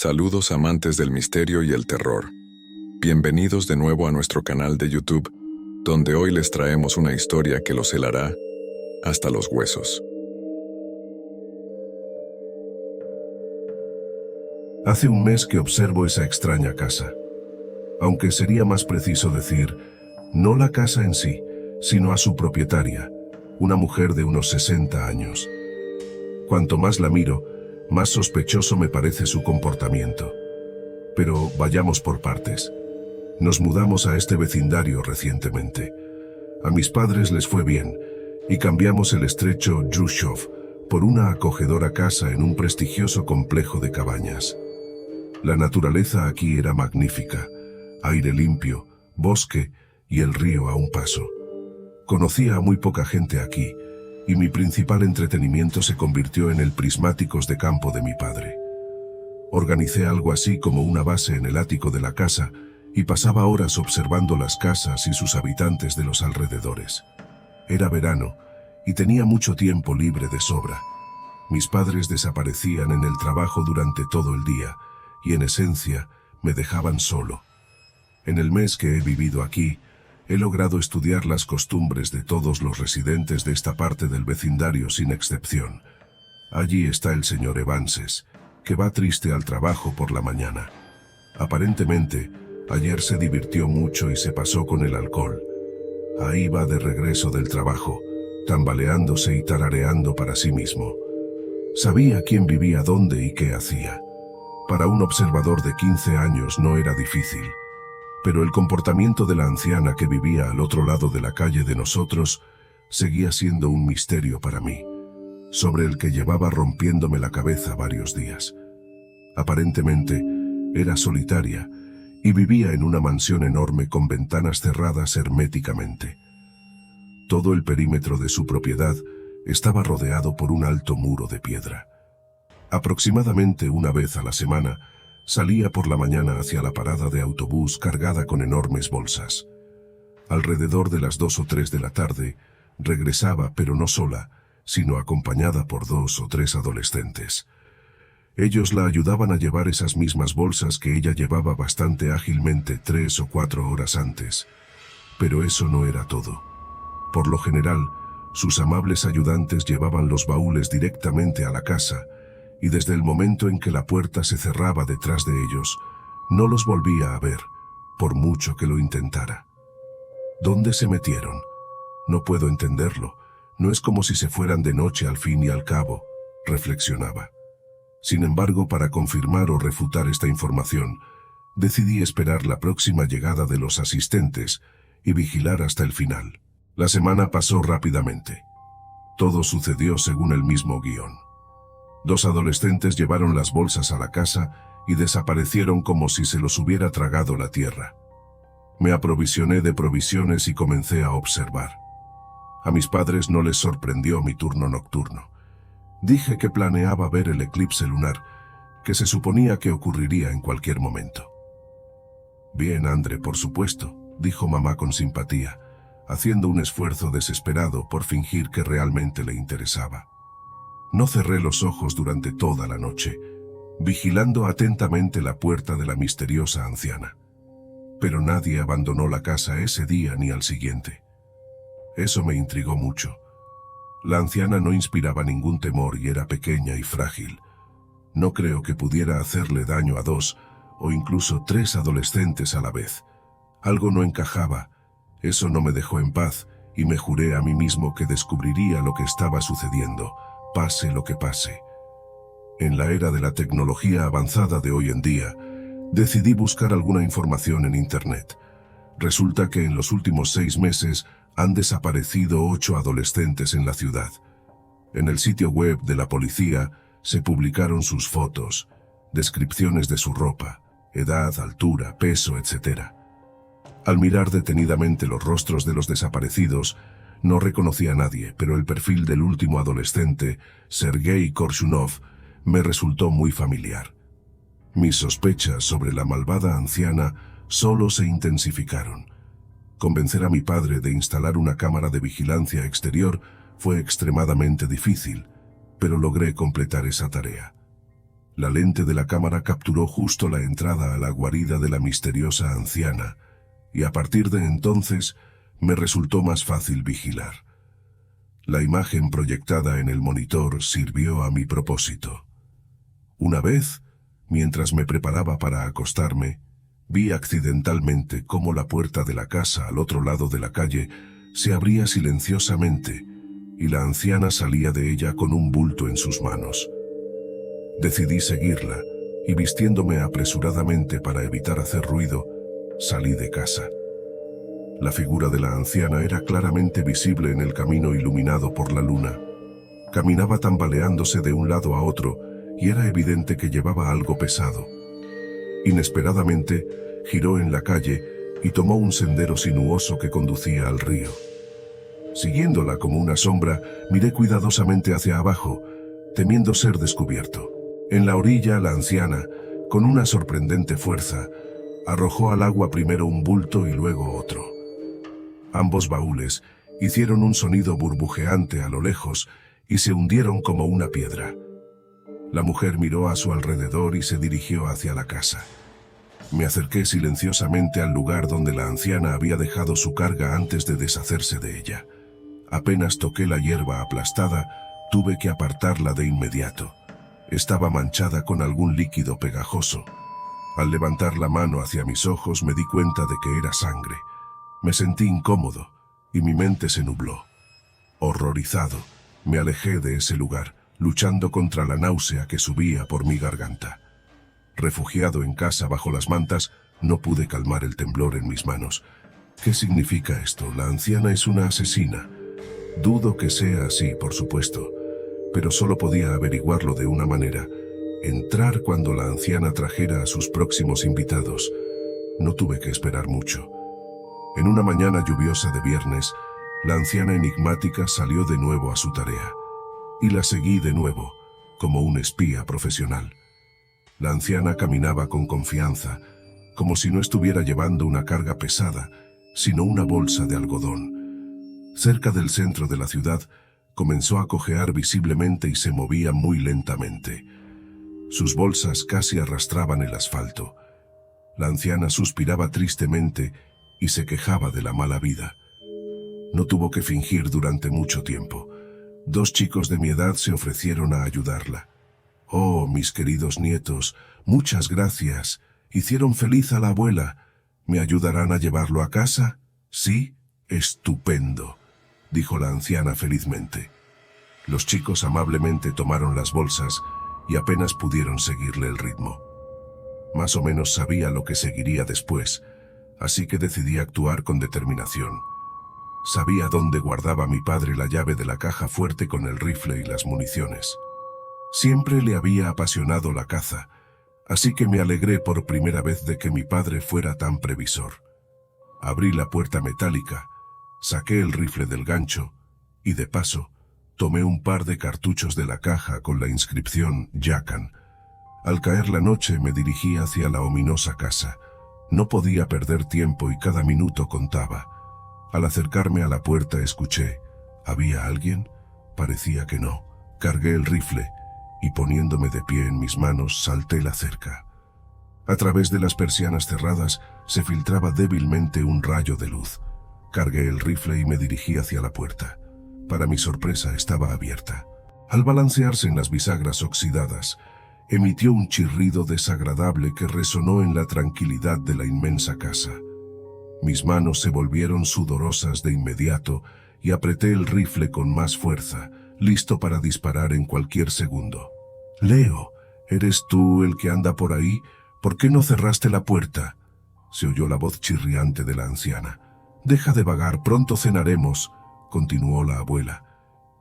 Saludos amantes del misterio y el terror. Bienvenidos de nuevo a nuestro canal de YouTube, donde hoy les traemos una historia que los helará hasta los huesos. Hace un mes que observo esa extraña casa. Aunque sería más preciso decir, no la casa en sí, sino a su propietaria, una mujer de unos 60 años. Cuanto más la miro, más sospechoso me parece su comportamiento. Pero vayamos por partes. Nos mudamos a este vecindario recientemente. A mis padres les fue bien, y cambiamos el estrecho Yrushov por una acogedora casa en un prestigioso complejo de cabañas. La naturaleza aquí era magnífica, aire limpio, bosque y el río a un paso. Conocía a muy poca gente aquí, y mi principal entretenimiento se convirtió en el prismáticos de campo de mi padre. Organicé algo así como una base en el ático de la casa y pasaba horas observando las casas y sus habitantes de los alrededores. Era verano y tenía mucho tiempo libre de sobra. Mis padres desaparecían en el trabajo durante todo el día y en esencia me dejaban solo. En el mes que he vivido aquí, he logrado estudiar las costumbres de todos los residentes de esta parte del vecindario sin excepción. Allí está el señor Evanses, que va triste al trabajo por la mañana. Aparentemente, ayer se divirtió mucho y se pasó con el alcohol. Ahí va de regreso del trabajo, tambaleándose y tarareando para sí mismo. Sabía quién vivía dónde y qué hacía. Para un observador de 15 años no era difícil. Pero el comportamiento de la anciana que vivía al otro lado de la calle de nosotros seguía siendo un misterio para mí, sobre el que llevaba rompiéndome la cabeza varios días. Aparentemente, era solitaria y vivía en una mansión enorme con ventanas cerradas herméticamente. Todo el perímetro de su propiedad estaba rodeado por un alto muro de piedra. Aproximadamente una vez a la semana, salía por la mañana hacia la parada de autobús cargada con enormes bolsas. Alrededor de las 2 o 3 de la tarde, regresaba, pero no sola, sino acompañada por 2 o 3 adolescentes. Ellos la ayudaban a llevar esas mismas bolsas que ella llevaba bastante ágilmente 3 o 4 horas antes. Pero eso no era todo. Por lo general, sus amables ayudantes llevaban los baúles directamente a la casa, y desde el momento en que la puerta se cerraba detrás de ellos, no los volvía a ver, por mucho que lo intentara. ¿Dónde se metieron? No puedo entenderlo. No es como si se fueran de noche al fin y al cabo, reflexionaba. Sin embargo, para confirmar o refutar esta información, decidí esperar la próxima llegada de los asistentes y vigilar hasta el final. La semana pasó rápidamente. Todo sucedió según el mismo guión. 2 adolescentes llevaron las bolsas a la casa y desaparecieron como si se los hubiera tragado la tierra. Me aprovisioné de provisiones y comencé a observar. A mis padres no les sorprendió mi turno nocturno. Dije que planeaba ver el eclipse lunar, que se suponía que ocurriría en cualquier momento. Bien, Andre, por supuesto, dijo mamá con simpatía, haciendo un esfuerzo desesperado por fingir que realmente le interesaba. No cerré los ojos durante toda la noche, vigilando atentamente la puerta de la misteriosa anciana. Pero nadie abandonó la casa ese día ni al siguiente. Eso me intrigó mucho. La anciana no inspiraba ningún temor y era pequeña y frágil. No creo que pudiera hacerle daño a 2 o incluso 3 adolescentes a la vez. Algo no encajaba. Eso no me dejó en paz y me juré a mí mismo que descubriría lo que estaba sucediendo, pase lo que pase. En la era de la tecnología avanzada de hoy en día, decidí buscar alguna información en Internet. Resulta que en los últimos 6 meses han desaparecido 8 adolescentes en la ciudad. En el sitio web de la policía se publicaron sus fotos, descripciones de su ropa, edad, altura, peso, etc. Al mirar detenidamente los rostros de los desaparecidos, no reconocí a nadie, pero el perfil del último adolescente, Sergei Korshunov, me resultó muy familiar. Mis sospechas sobre la malvada anciana solo se intensificaron. Convencer a mi padre de instalar una cámara de vigilancia exterior fue extremadamente difícil, pero logré completar esa tarea. La lente de la cámara capturó justo la entrada a la guarida de la misteriosa anciana, y a partir de entonces me resultó más fácil vigilar. La imagen proyectada en el monitor sirvió a mi propósito. Una vez, mientras me preparaba para acostarme, vi accidentalmente cómo la puerta de la casa al otro lado de la calle se abría silenciosamente y la anciana salía de ella con un bulto en sus manos. Decidí seguirla y vistiéndome apresuradamente para evitar hacer ruido, salí de casa. La figura de la anciana era claramente visible en el camino iluminado por la luna. Caminaba tambaleándose de un lado a otro y era evidente que llevaba algo pesado. Inesperadamente, giró en la calle y tomó un sendero sinuoso que conducía al río. Siguiéndola como una sombra, miré cuidadosamente hacia abajo, temiendo ser descubierto. En la orilla, la anciana, con una sorprendente fuerza, arrojó al agua primero un bulto y luego otro. Ambos baúles hicieron un sonido burbujeante a lo lejos y se hundieron como una piedra. La mujer miró a su alrededor y se dirigió hacia la casa. Me acerqué silenciosamente al lugar donde la anciana había dejado su carga antes de deshacerse de ella. Apenas toqué la hierba aplastada, tuve que apartarla de inmediato. Estaba manchada con algún líquido pegajoso. Al levantar la mano hacia mis ojos me di cuenta de que era sangre. Me sentí incómodo y mi mente se nubló. Horrorizado, me alejé de ese lugar, luchando contra la náusea que subía por mi garganta. Refugiado en casa bajo las mantas, no pude calmar el temblor en mis manos. ¿Qué significa esto? ¿La anciana es una asesina? Dudo que sea así, por supuesto, pero solo podía averiguarlo de una manera: entrar cuando la anciana trajera a sus próximos invitados. No tuve que esperar mucho. En una mañana lluviosa de viernes, la anciana enigmática salió de nuevo a su tarea. Y la seguí de nuevo, como un espía profesional. La anciana caminaba con confianza, como si no estuviera llevando una carga pesada, sino una bolsa de algodón. Cerca del centro de la ciudad, comenzó a cojear visiblemente y se movía muy lentamente. Sus bolsas casi arrastraban el asfalto. La anciana suspiraba tristemente y se quejaba de la mala vida. No tuvo que fingir durante mucho tiempo. 2 chicos de mi edad se ofrecieron a ayudarla. Oh, mis queridos nietos, muchas gracias. Hicieron feliz a la abuela. ¿Me ayudarán a llevarlo a casa? Sí, estupendo, dijo la anciana felizmente. Los chicos amablemente tomaron las bolsas y apenas pudieron seguirle el ritmo. Más o menos sabía lo que seguiría después, así que decidí actuar con determinación. Sabía dónde guardaba mi padre la llave de la caja fuerte con el rifle y las municiones. Siempre le había apasionado la caza, así que me alegré por primera vez de que mi padre fuera tan previsor. Abrí la puerta metálica, saqué el rifle del gancho y, de paso, tomé un par de cartuchos de la caja con la inscripción Yakan. Al caer la noche me dirigí hacia la ominosa casa. No podía perder tiempo y cada minuto contaba. Al acercarme a la puerta escuché: ¿había alguien? Parecía que no. Cargué el rifle y, poniéndome de pie en mis manos, salté la cerca. A través de las persianas cerradas se filtraba débilmente un rayo de luz. Cargué el rifle y me dirigí hacia la puerta. Para mi sorpresa, estaba abierta. Al balancearse en las bisagras oxidadas, emitió un chirrido desagradable que resonó en la tranquilidad de la inmensa casa. Mis manos se volvieron sudorosas de inmediato y apreté el rifle con más fuerza, listo para disparar en cualquier segundo. «Leo, ¿eres tú el que anda por ahí? ¿Por qué no cerraste la puerta?», se oyó la voz chirriante de la anciana. «Deja de vagar, pronto cenaremos», continuó la abuela.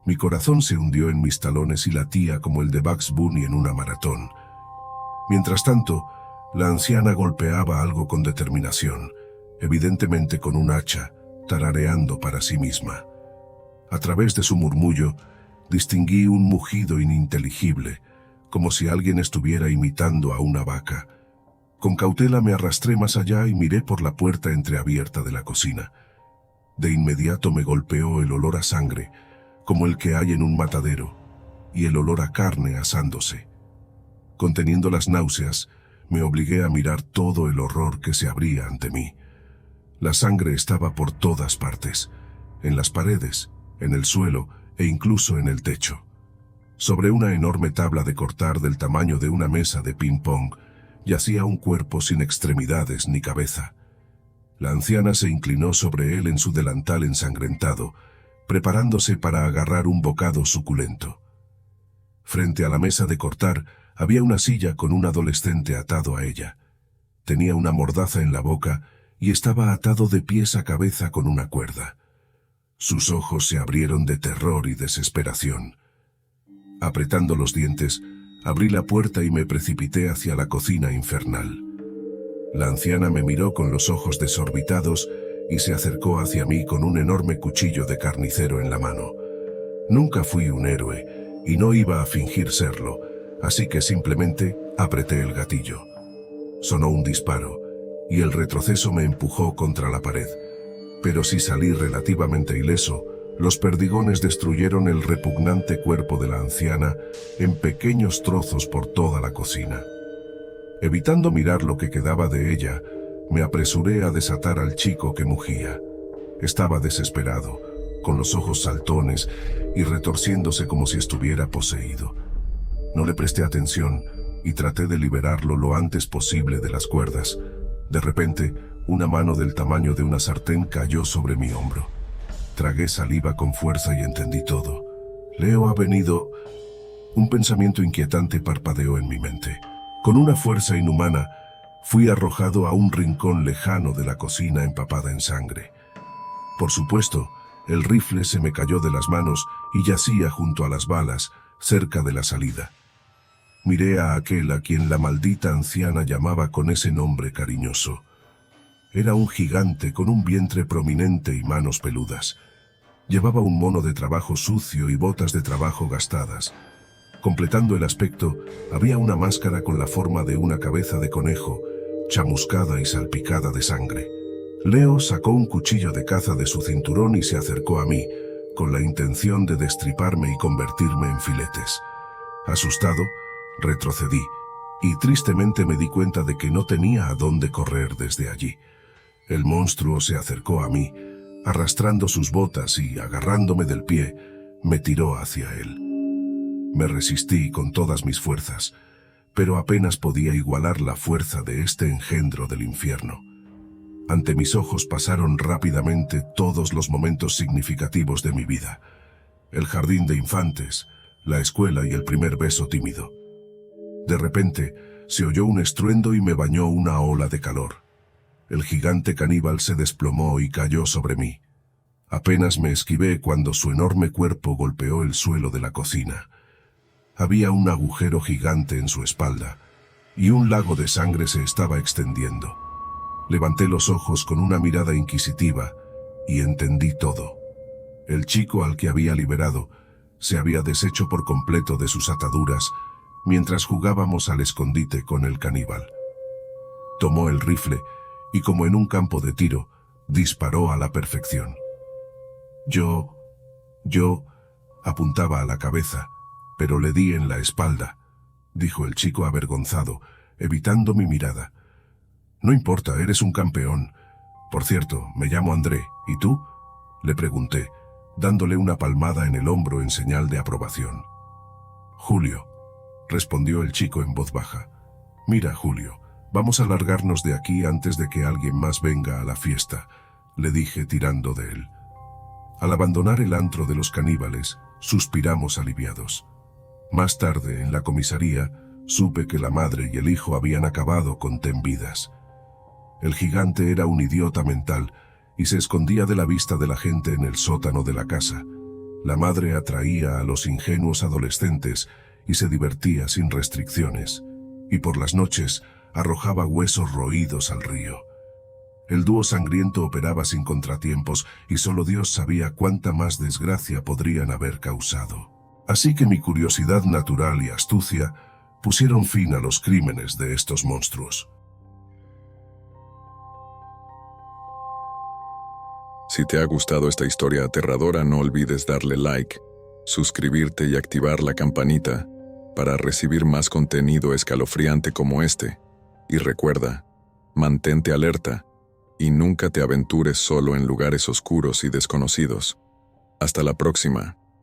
Mi corazón se hundió en mis talones y latía como el de Bugs Bunny en una maratón. Mientras tanto, la anciana golpeaba algo con determinación, evidentemente con un hacha, tarareando para sí misma. A través de su murmullo, distinguí un mugido ininteligible, como si alguien estuviera imitando a una vaca. Con cautela me arrastré más allá y miré por la puerta entreabierta de la cocina. De inmediato me golpeó el olor a sangre, como el que hay en un matadero, y el olor a carne asándose. Conteniendo las náuseas, me obligué a mirar todo el horror que se abría ante mí. La sangre estaba por todas partes, en las paredes, en el suelo e incluso en el techo. Sobre una enorme tabla de cortar del tamaño de una mesa de ping-pong, yacía un cuerpo sin extremidades ni cabeza. La anciana se inclinó sobre él en su delantal ensangrentado, preparándose para agarrar un bocado suculento. Frente a la mesa de cortar había una silla con un adolescente atado a ella. Tenía una mordaza en la boca y estaba atado de pies a cabeza con una cuerda. Sus ojos se abrieron de terror y desesperación. Apretando los dientes, abrí la puerta y me precipité hacia la cocina infernal. La anciana me miró con los ojos desorbitados y se acercó hacia mí con un enorme cuchillo de carnicero en la mano. Nunca fui un héroe y no iba a fingir serlo, así que simplemente apreté el gatillo. Sonó un disparo y el retroceso me empujó contra la pared. Pero si salí relativamente ileso, los perdigones destruyeron el repugnante cuerpo de la anciana en pequeños trozos por toda la cocina. Evitando mirar lo que quedaba de ella, me apresuré a desatar al chico que mugía. Estaba desesperado, con los ojos saltones y retorciéndose como si estuviera poseído. No le presté atención y traté de liberarlo lo antes posible de las cuerdas. De repente, una mano del tamaño de una sartén cayó sobre mi hombro. Tragué saliva con fuerza y entendí todo. Leo ha venido. Un pensamiento inquietante parpadeó en mi mente. Con una fuerza inhumana, fui arrojado a un rincón lejano de la cocina empapada en sangre. Por supuesto, el rifle se me cayó de las manos y yacía junto a las balas, cerca de la salida. Miré a aquel a quien la maldita anciana llamaba con ese nombre cariñoso. Era un gigante con un vientre prominente y manos peludas. Llevaba un mono de trabajo sucio y botas de trabajo gastadas. Completando el aspecto, había una máscara con la forma de una cabeza de conejo, chamuscada y salpicada de sangre. Leo sacó un cuchillo de caza de su cinturón y se acercó a mí, con la intención de destriparme y convertirme en filetes. Asustado, retrocedí, y tristemente me di cuenta de que no tenía a dónde correr desde allí. El monstruo se acercó a mí, arrastrando sus botas y, agarrándome del pie, me tiró hacia él. Me resistí con todas mis fuerzas, pero apenas podía igualar la fuerza de este engendro del infierno. Ante mis ojos pasaron rápidamente todos los momentos significativos de mi vida. El jardín de infantes, la escuela y el primer beso tímido. De repente, se oyó un estruendo y me bañó una ola de calor. El gigante caníbal se desplomó y cayó sobre mí. Apenas me esquivé cuando su enorme cuerpo golpeó el suelo de la cocina. Había un agujero gigante en su espalda, y un lago de sangre se estaba extendiendo. Levanté los ojos con una mirada inquisitiva, y entendí todo. El chico al que había liberado se había deshecho por completo de sus ataduras mientras jugábamos al escondite con el caníbal. Tomó el rifle y, como en un campo de tiro, disparó a la perfección. Yo apuntaba a la cabeza, pero le di en la espalda, dijo el chico avergonzado, evitando mi mirada. No importa, eres un campeón. Por cierto, me llamo André, ¿y tú? Le pregunté, dándole una palmada en el hombro en señal de aprobación. Julio, respondió el chico en voz baja. Mira, Julio, vamos a largarnos de aquí antes de que alguien más venga a la fiesta, le dije tirando de él. Al abandonar el antro de los caníbales, suspiramos aliviados. Más tarde, en la comisaría, supe que la madre y el hijo habían acabado con 10 vidas. El gigante era un idiota mental y se escondía de la vista de la gente en el sótano de la casa. La madre atraía a los ingenuos adolescentes y se divertía sin restricciones, y por las noches arrojaba huesos roídos al río. El dúo sangriento operaba sin contratiempos y solo Dios sabía cuánta más desgracia podrían haber causado. Así que mi curiosidad natural y astucia pusieron fin a los crímenes de estos monstruos. Si te ha gustado esta historia aterradora, no olvides darle like, suscribirte y activar la campanita para recibir más contenido escalofriante como este. Y recuerda, mantente alerta y nunca te aventures solo en lugares oscuros y desconocidos. Hasta la próxima.